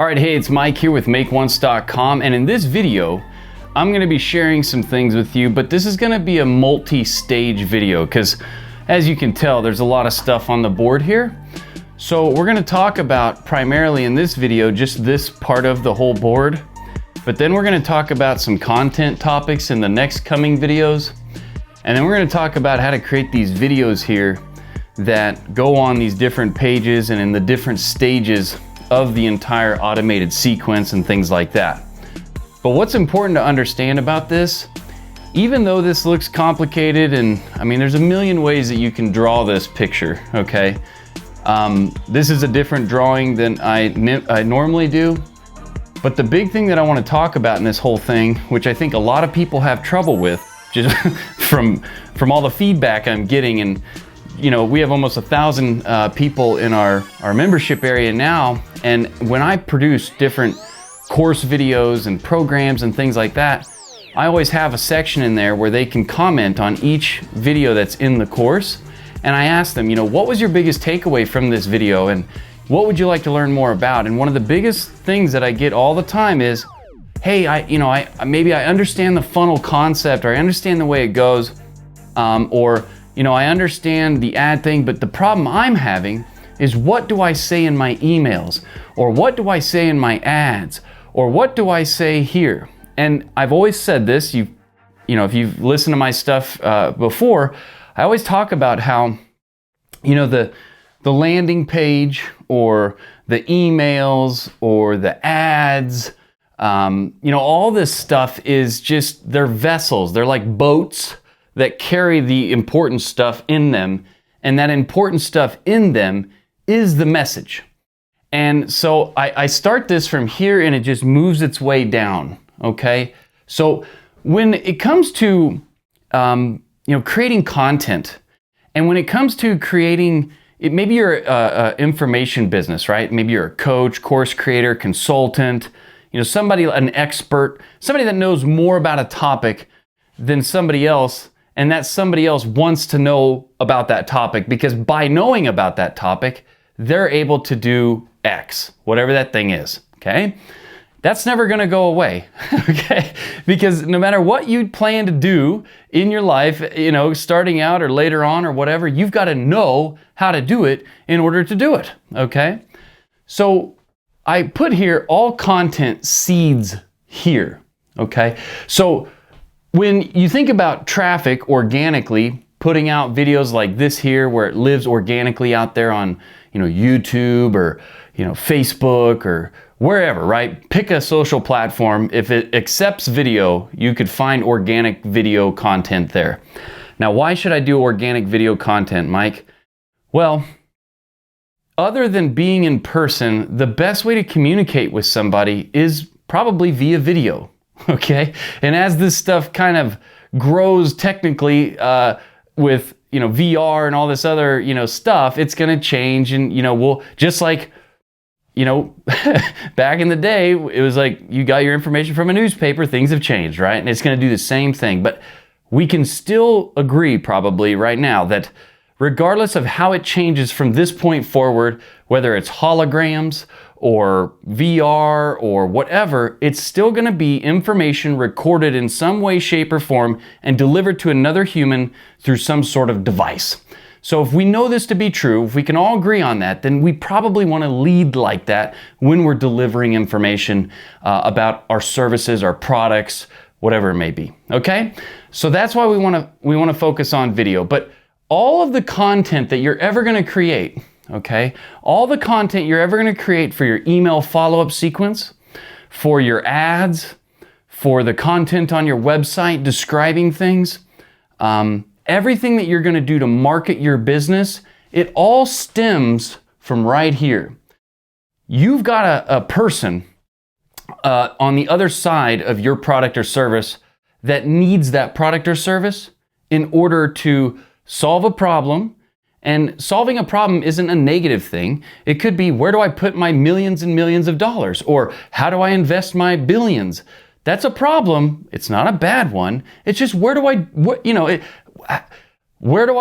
All right, hey, it's Mike here with MakeOnce.com, and in this video, I'm going to be sharing some things with you, but this is going to be a multi-stage video because, as you can tell, there's a lot of stuff on the board here. So we're going to talk about primarily in this video just this part of the whole board, but then we're going to talk about some content topics in the next coming videos, and then we're going to talk about how to create these videos here that go on these different pages and in the different stages of the entire automated sequence and things like that. But what's important to understand about this, even though this looks complicated, and I mean there's a million ways that you can draw this picture, okay? This is a different drawing than I normally do, but the big thing that I want to talk about in this whole thing, which I think a lot of people have trouble with, just from all the feedback I'm getting, and you know, we have almost 1,000 people in our membership area now, and when I produce different course videos and programs and things like that, I always have a section in there where they can comment on each video that's in the course, and I ask them, you know, what was your biggest takeaway from this video, and what would you like to learn more about? And one of the biggest things that I get all the time is, hey, maybe I understand the funnel concept, or I understand the way it goes, or you know, I understand the ad thing, but the problem I'm having is, what do I say in my emails? Or what do I say in my ads? Or what do I say here? And I've always said this, you know, if you've listened to my stuff before, I always talk about how, you know, the landing page or the emails or the ads, you know, all this stuff is just, they're vessels. They're like boats that carry the important stuff in them, and that important stuff in them is the message. And so I start this from here, and it just moves its way down, okay? So when it comes to you know, creating content, and when it comes to creating, maybe you're a information business, right? Maybe you're a coach, course creator, consultant, you know, somebody, an expert, somebody that knows more about a topic than somebody else, and that somebody else wants to know about that topic, because by knowing about that topic, they're able to do X, whatever that thing is, okay? That's never gonna go away, okay? Because no matter what you plan to do in your life, you know, starting out or later on or whatever, you've gotta know how to do it in order to do it, okay? So I put here all content seeds here, okay? So when you think about traffic organically, putting out videos like this here, where it lives organically out there on, you know, YouTube or, you know, Facebook or wherever, right? Pick a social platform. If it accepts video, you could find organic video content there. Now, why should I do organic video content, Mike? Well, other than being in person, the best way to communicate with somebody is probably via video. Okay, and as this stuff kind of grows technically with, you know, VR and all this other, you know, stuff, it's going to change. And, you know, we'll just like, you know, back in the day, it was like you got your information from a newspaper, things have changed, right? And it's going to do the same thing. But we can still agree probably right now that regardless of how it changes from this point forward, whether it's holograms or VR or whatever, it's still going to be information recorded in some way, shape, or form and delivered to another human through some sort of device. So if we know this to be true, if we can all agree on that, then we probably want to lead like that when we're delivering information about our services, our products, whatever it may be. Okay? So that's why we want to focus on video. But all of the content that you're ever going to create, okay, all the content you're ever going to create for your email follow-up sequence, for your ads, for the content on your website describing things, everything that you're going to do to market your business, it all stems from right here. You've got a person on the other side of your product or service that needs that product or service in order to solve a problem. And solving a problem isn't a negative thing. It could be, where do I put my millions and millions of dollars? Or how do I invest my billions? That's a problem. It's not a bad one. It's just, where do I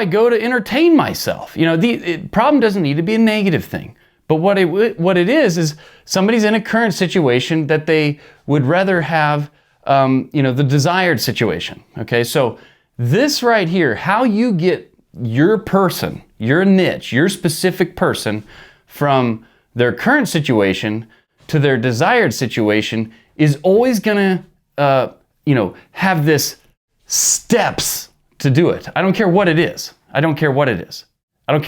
go to entertain myself? You know, the problem doesn't need to be a negative thing. But what it is somebody's in a current situation that they would rather have, the desired situation. Okay, so this right here, how you get your person, your niche, your specific person from their current situation to their desired situation is always gonna, have this steps to do it. I don't care what it is. I don't care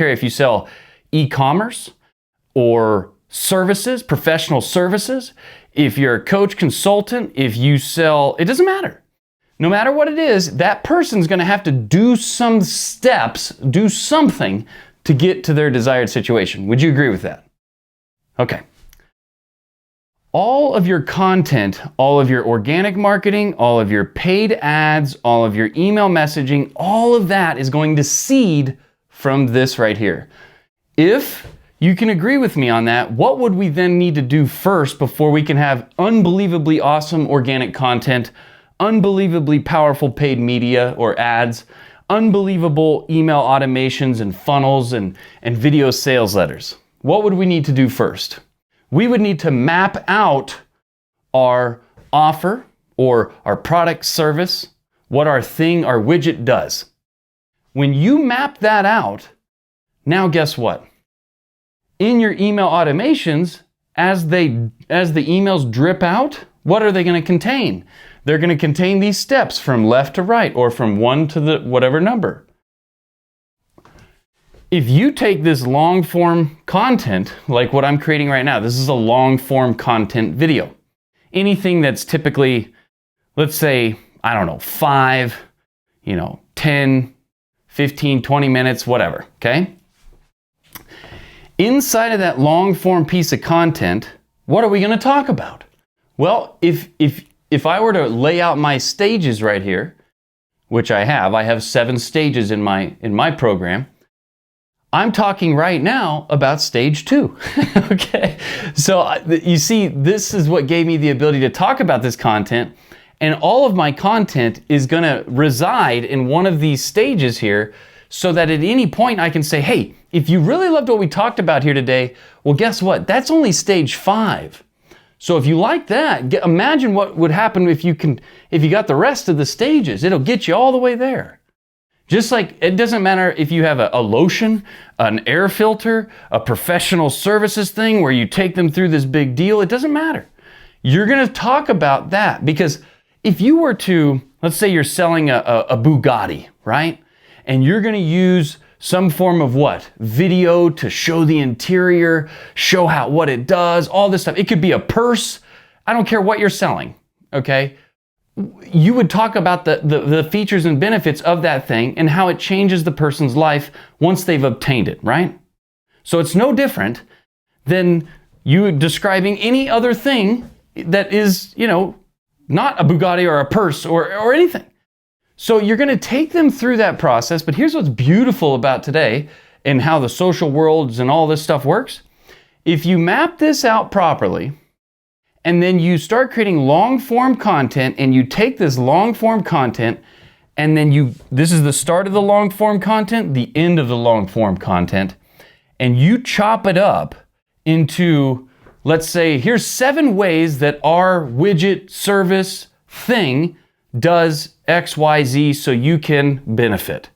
if you sell e-commerce or services, professional services, if you're a coach, consultant, if you sell, it doesn't matter. No matter what it is, that person's gonna have to do some steps, do something to get to their desired situation. Would you agree with that? Okay. All of your content, all of your organic marketing, all of your paid ads, all of your email messaging, all of that is going to seed from this right here. If you can agree with me on that, what would we then need to do first before we can have unbelievably awesome organic content, unbelievably powerful paid media or ads, unbelievable email automations and funnels and video sales letters? What would we need to do first? We would need to map out our offer or our product service, what our thing, our widget does. When you map that out, now guess what? In your email automations, as the emails drip out, what are they going to contain? They're going to contain these steps from left to right or from 1 to the whatever number. If you take this long form content, like what I'm creating right now, this is a long form content video. Anything that's typically, let's say, 5, 10, 15, 20 minutes, whatever, okay? Inside of that long form piece of content, what are we going to talk about? Well, if I were to lay out my stages right here, which I have 7 stages in my program. I'm talking right now about stage 2. Okay, so you see, this is what gave me the ability to talk about this content, and all of my content is going to reside in one of these stages here, so that at any point I can say, hey, if you really loved what we talked about here today, well, guess what? That's only stage 5. So if you like that, imagine what would happen if you got the rest of the stages. It'll get you all the way there. Just like it doesn't matter if you have a lotion, an air filter, a professional services thing where you take them through this big deal, it doesn't matter. You're going to talk about that, because if you were to, let's say you're selling a Bugatti, right? And you're going to use some form of what? Video to show the interior, show what it does, all this stuff. It could be a purse. I don't care what you're selling, okay? You would talk about the features and benefits of that thing and how it changes the person's life once they've obtained it, right? So it's no different than you describing any other thing that is, not a Bugatti or a purse or anything. So you're going to take them through that process, but here's what's beautiful about today and how the social worlds and all this stuff works. If you map this out properly, and then you start creating long form content, and you take this long form content, and then this is the start of the long form content, the end of the long form content, and you chop it up into, let's say, here's 7 ways that our widget, service, thing does X, Y, Z so you can benefit.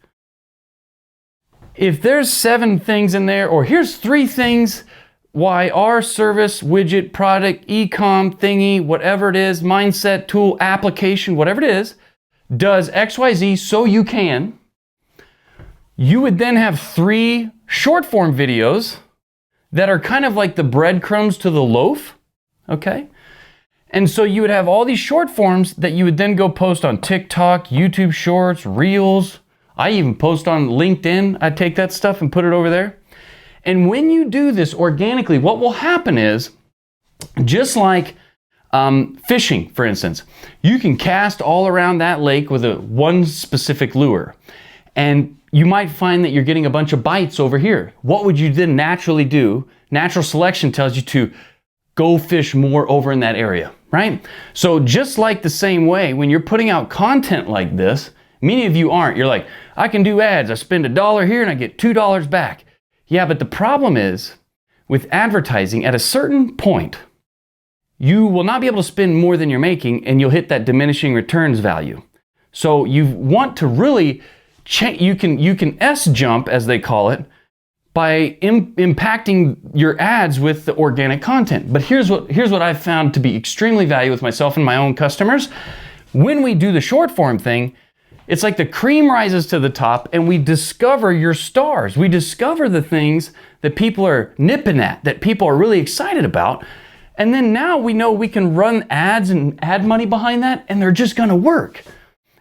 If there's 7 things in there, or here's 3 things why our service, widget, product, e-com, thingy, whatever it is, mindset, tool, application, whatever it is, does X, Y, Z so you can, you would then have 3 short form videos that are kind of like the breadcrumbs to the loaf, okay? And so you would have all these short forms that you would then go post on TikTok, YouTube Shorts, Reels. I even post on LinkedIn. I take that stuff and put it over there. And when you do this organically, what will happen is, just like fishing, for instance, you can cast all around that lake with one specific lure. And you might find that you're getting a bunch of bites over here. What would you then naturally do? Natural selection tells you to go fish more over in that area, right? So just like the same way, when you're putting out content like this, many of you aren't. You're like, I can do ads. I spend $1 here and I get $2 back. Yeah, but the problem is, with advertising, at a certain point, you will not be able to spend more than you're making, and you'll hit that diminishing returns value. So you want to really you can S-jump, as they call it, by impacting your ads with the organic content. But here's what I've found to be extremely valuable with myself and my own customers. When we do the short form thing, it's like the cream rises to the top and we discover your stars. We discover the things that people are nipping at, that people are really excited about. And then now we know we can run ads and ad money behind that, and they're just gonna work.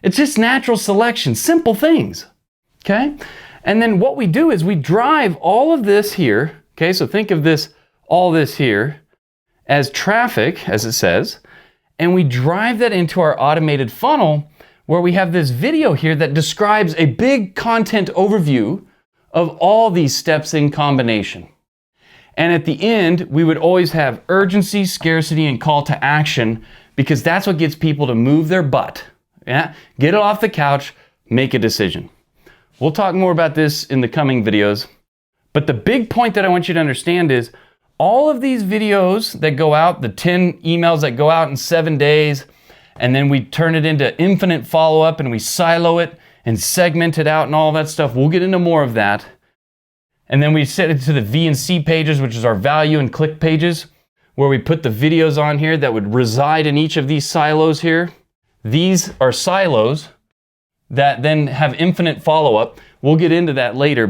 It's just natural selection, simple things, okay? And then what we do is we drive all of this here, okay? So think of this, all this here, as traffic, as it says, and we drive that into our automated funnel where we have this video here that describes a big content overview of all these steps in combination. And at the end, we would always have urgency, scarcity, and call to action, because that's what gets people to move their butt. Yeah? Get it off the couch, make a decision. We'll talk more about this in the coming videos. But the big point that I want you to understand is all of these videos that go out, the 10 emails that go out in 7 days, and then we turn it into infinite follow-up and we silo it and segment it out and all that stuff. We'll get into more of that. And then we set it to the V and C pages, which is our value and click pages, where we put the videos on here that would reside in each of these silos here. These are silos that then have infinite follow-up. We'll get into that later,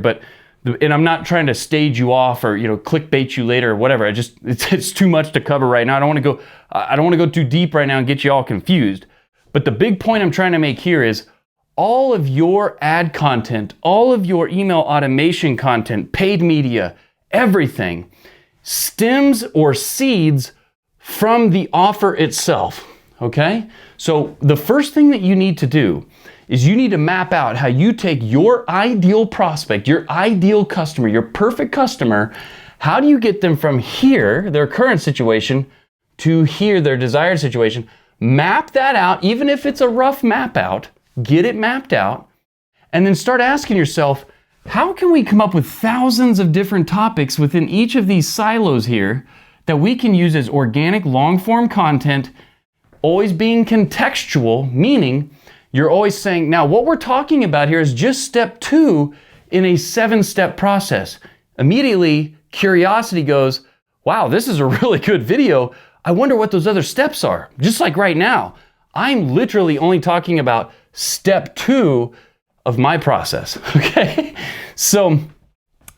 and I'm not trying to stage you off or clickbait you later or whatever. It's too much to cover right now. I don't want to go too deep right now and get you all confused. But the big point I'm trying to make here is all of your ad content, all of your email automation content, paid media, everything stems or seeds from the offer itself, okay? So the first thing that you need to do is you need to map out how you take your ideal prospect, your ideal customer, your perfect customer, how do you get them from here, their current situation, to here, their desired situation. Map that out, even if it's a rough map out, get it mapped out, and then start asking yourself, how can we come up with thousands of different topics within each of these silos here that we can use as organic long-form content, always being contextual, meaning you're always saying, now what we're talking about here is just step 2 in a 7-step process. Immediately, curiosity goes, wow, this is a really good video. I wonder what those other steps are. Just like right now, I'm literally only talking about step 2 of my process, okay? So,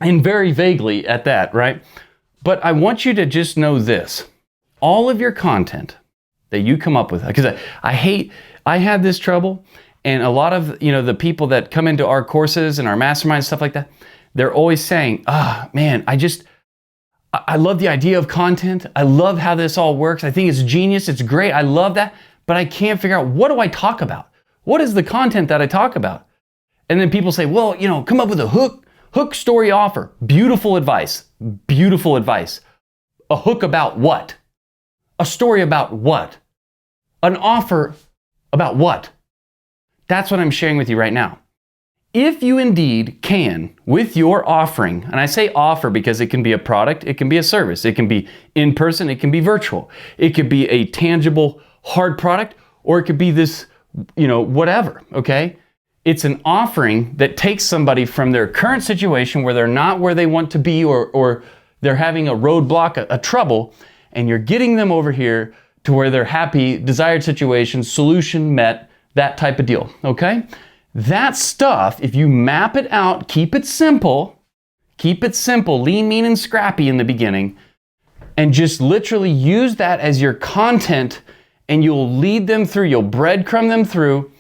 and very vaguely at that, right? But I want you to just know this. All of your content that you come up with, because I had this trouble, and a lot of the people that come into our courses and our mastermind, stuff like that, they're always saying, man, I love the idea of content. I love how this all works. I think it's genius. It's great. I love that. But I can't figure out, what do I talk about? What is the content that I talk about? And then people say, well, come up with a hook story offer. Beautiful advice. Beautiful advice. A hook about what? A story about what? An offer about what? That's what I'm sharing with you right now. If you indeed can, with your offering, and I say offer because it can be a product, it can be a service, it can be in person, it can be virtual, it could be a tangible hard product, or it could be this, whatever, okay? It's an offering that takes somebody from their current situation where they're not where they want to be, or they're having a roadblock, a trouble, and you're getting them over here to where they're happy, desired situation, solution met, that type of deal, okay? That stuff, if you map it out, keep it simple, lean, mean, and scrappy in the beginning, and just literally use that as your content, and you'll lead them through, you'll breadcrumb them through.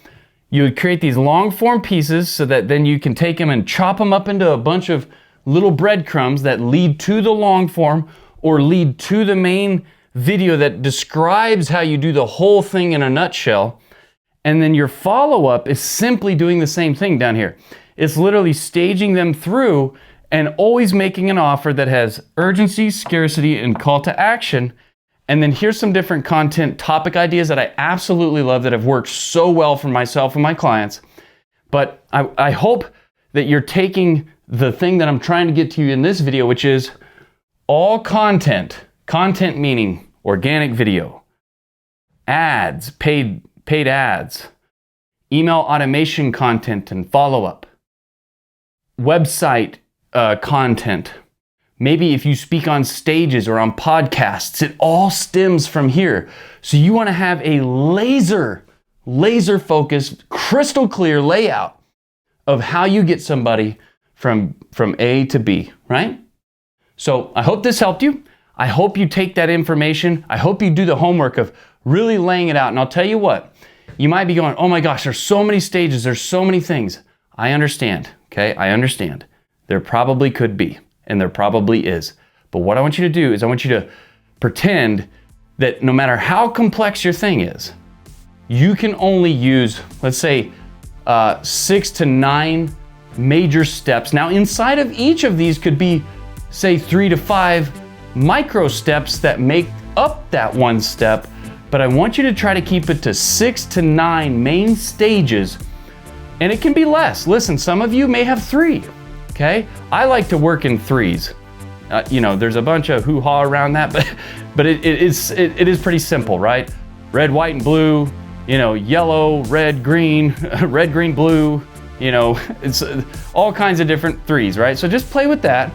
You would create these long form pieces so that then you can take them and chop them up into a bunch of little breadcrumbs that lead to the long form or lead to the main video that describes how you do the whole thing in a nutshell. And then your follow-up is simply doing the same thing down here. It's literally staging them through and always making an offer that has urgency, scarcity, and call to action. And then here's some different content topic ideas that I absolutely love that have worked so well for myself and my clients. But I hope that you're taking the thing that I'm trying to get to you in this video, which is all content meaning organic video, ads, paid ads, email automation content and follow-up, website content, maybe if you speak on stages or on podcasts, it all stems from here. So you want to have a laser focused, crystal clear layout of how you get somebody from A to B, right? So I hope this helped you. I hope you take that information. I hope you do the homework of really laying it out. And I'll tell you what, you might be going, oh my gosh, there's so many stages, there's so many things. I understand, okay? I understand. There probably could be, and there probably is. But what I want you to do is I want you to pretend that no matter how complex your thing is, you can only use, let's say, 6 to 9 major steps. Now, inside of each of these could be, say, 3 to 5 micro steps that make up that one step, but I want you to try to keep it to 6 to 9 main stages, and it can be less. Listen, some of you may have 3, okay? I like to work in 3s. There's a bunch of hoo-ha around that, but it is pretty simple, right? Red, white, and blue, yellow, red, green, red, green, blue, it's all kinds of different 3s, right? So just play with that.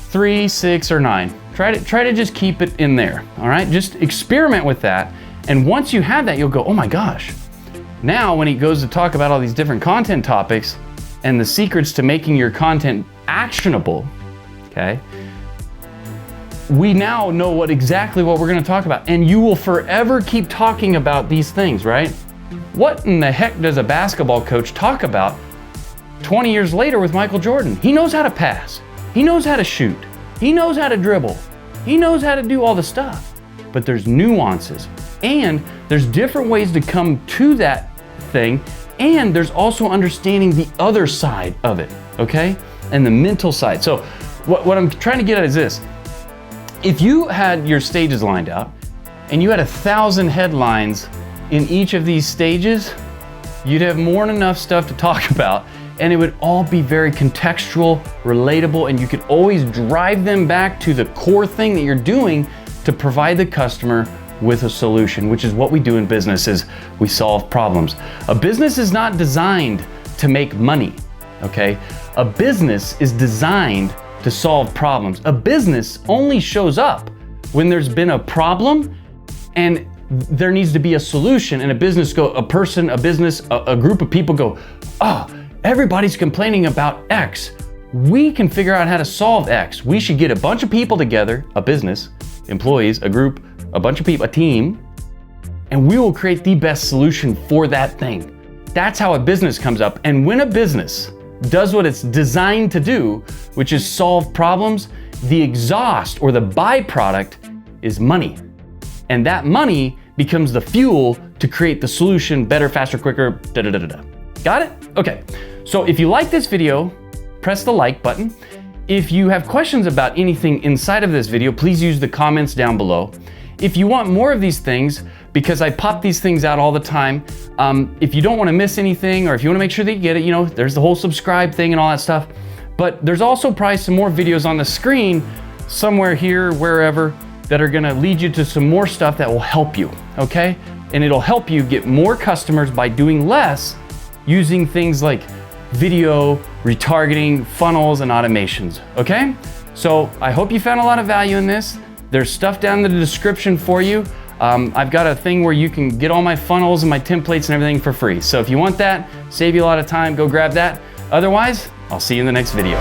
3, 6, or 9. Try to just keep it in there, all right? Just experiment with that. And once you have that, you'll go, oh my gosh. Now, when he goes to talk about all these different content topics and the secrets to making your content actionable, okay? We now know exactly what we're gonna talk about, and you will forever keep talking about these things, right? What in the heck does a basketball coach talk about 20 years later with Michael Jordan? He knows how to pass. He knows how to shoot. He knows how to dribble. He knows how to do all the stuff. But there's nuances, and there's different ways to come to that thing, and there's also understanding the other side of it, okay? And the mental side. So what I'm trying to get at is this. If you had your stages lined out and you had 1,000 headlines in each of these stages, you'd have more than enough stuff to talk about, and it would all be very contextual, relatable, and you could always drive them back to the core thing that you're doing to provide the customer with a solution, which is what we do in business, is we solve problems. A business is not designed to make money, okay? A business is designed to solve problems. A business only shows up when there's been a problem and there needs to be a solution, and a group of people go, oh, everybody's complaining about X. We can figure out how to solve X. We should get a bunch of people together, a business, employees, a group, a bunch of people, a team, and we will create the best solution for that thing. That's how a business comes up. And when a business does what it's designed to do, which is solve problems, the exhaust or the byproduct is money. And that money becomes the fuel to create the solution better, faster, quicker, da-da-da-da-da. Got it? Okay. So if you like this video, press the like button. If you have questions about anything inside of this video, please use the comments down below. If you want more of these things, because I pop these things out all the time, if you don't want to miss anything, or if you want to make sure that you get it, there's the whole subscribe thing and all that stuff. But there's also probably some more videos on the screen somewhere here, wherever, that are going to lead you to some more stuff that will help you, okay? And it'll help you get more customers by doing less, using things like video, retargeting, funnels, and automations, okay? So I hope you found a lot of value in this. There's stuff down in the description for you. I've got a thing where you can get all my funnels and my templates and everything for free. So if you want that, save you a lot of time, go grab that. Otherwise, I'll see you in the next video.